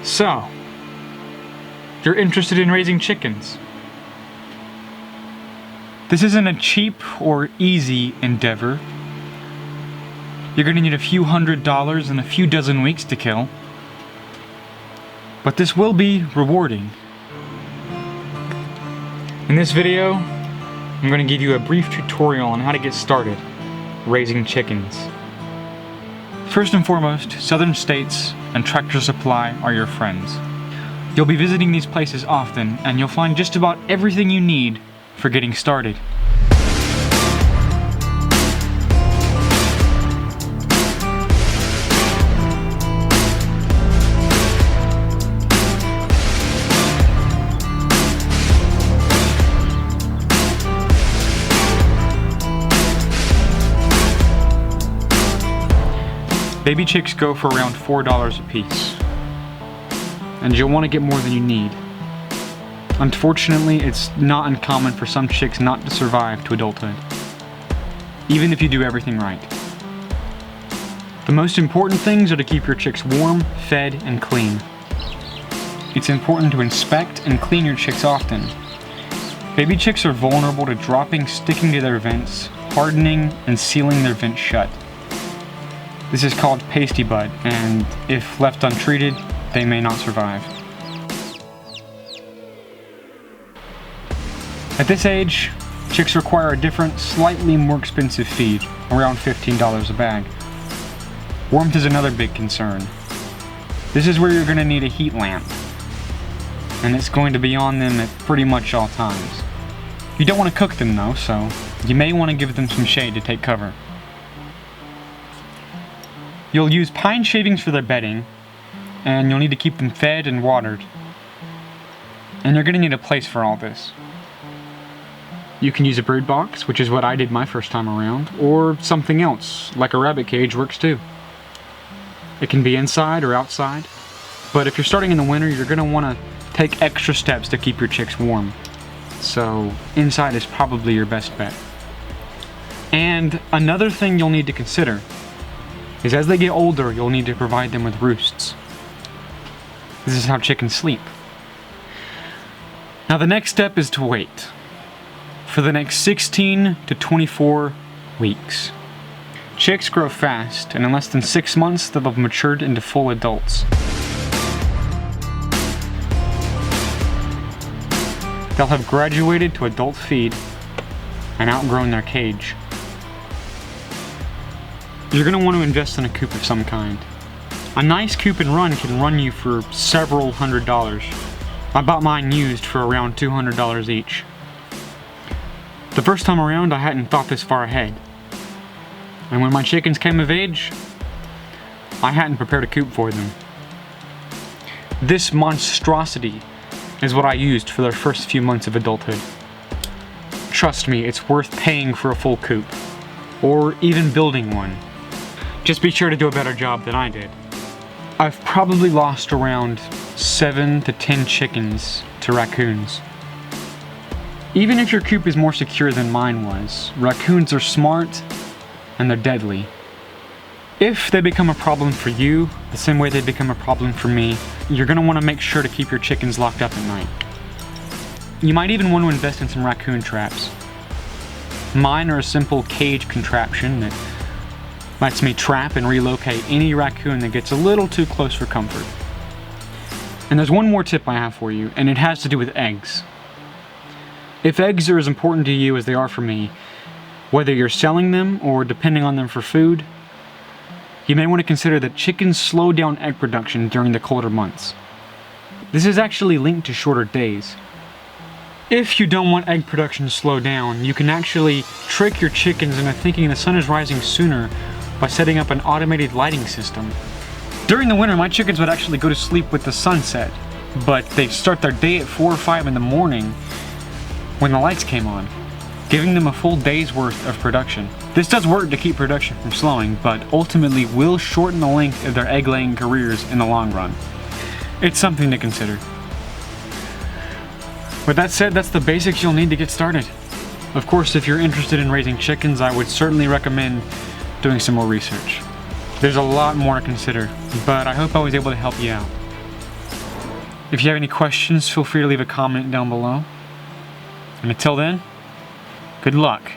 So, you're interested in raising chickens. This isn't a cheap or easy endeavor. You're gonna need a few $100s and a few dozen weeks to kill. But this will be rewarding. In this video, I'm gonna give you a brief tutorial on how to get started raising chickens. First and foremost, southern states and Tractor Supply are your friends. You'll be visiting these places often, and you'll find just about everything you need for getting started. Baby chicks go for around $4 a piece, and you'll want to get more than you need. Unfortunately, it's not uncommon for some chicks not to survive to adulthood, even if you do everything right. The most important things are to keep your chicks warm, fed, and clean. It's important to inspect and clean your chicks often. Baby chicks are vulnerable to dropping, sticking to their vents, hardening, and sealing their vents shut. This is called pasty bud, and if left untreated, they may not survive. At this age, chicks require a different, slightly more expensive feed, around $15 a bag. Warmth is another big concern. This is where you're going to need a heat lamp, and it's going to be on them at pretty much all times. You don't want to cook them though, so you may want to give them some shade to take cover. You'll use pine shavings for their bedding, and you'll need to keep them fed and watered. And you're going to need a place for all this. You can use a brood box, which is what I did my first time around, or something else, like a rabbit cage works too. It can be inside or outside, but if you're starting in the winter, you're going to want to take extra steps to keep your chicks warm. So inside is probably your best bet. And another thing you'll need to consider is as they get older, you'll need to provide them with roosts. This is how chickens sleep. Now the next step is to wait for the next 16 to 24 weeks. Chicks grow fast, and in less than 6 months they'll have matured into full adults. They'll have graduated to adult feed and outgrown their cage. You're going to want to invest in a coop of some kind. A nice coop and run can run you for several $100s. I bought mine used for around $200 each. The first time around, I hadn't thought this far ahead. And when my chickens came of age, I hadn't prepared a coop for them. This monstrosity is what I used for their first few months of adulthood. Trust me, it's worth paying for a full coop, or even building one. Just be sure to do a better job than I did. I've probably lost around 7 to 10 chickens to raccoons. Even if your coop is more secure than mine was, raccoons are smart and they're deadly. If they become a problem for you, the same way they become a problem for me, you're going to want to make sure to keep your chickens locked up at night. You might even want to invest in some raccoon traps. Mine are a simple cage contraption that lets me trap and relocate any raccoon that gets a little too close for comfort. And there's one more tip I have for you, and it has to do with eggs. If eggs are as important to you as they are for me, whether you're selling them or depending on them for food, you may want to consider that chickens slow down egg production during the colder months. This is actually linked to shorter days. If you don't want egg production to slow down, you can actually trick your chickens into thinking the sun is rising sooner by setting up an automated lighting system. During the winter, my chickens would actually go to sleep with the sunset, but they'd start their day at 4 or 5 in the morning when the lights came on, giving them a full day's worth of production. This does work to keep production from slowing, but ultimately will shorten the length of their egg-laying careers in the long run. It's something to consider. With that said, that's the basics you'll need to get started. Of course, if you're interested in raising chickens, I would certainly recommend doing some more research. There's a lot more to consider, but I hope I was able to help you out. If you have any questions, feel free to leave a comment down below. And until then, good luck.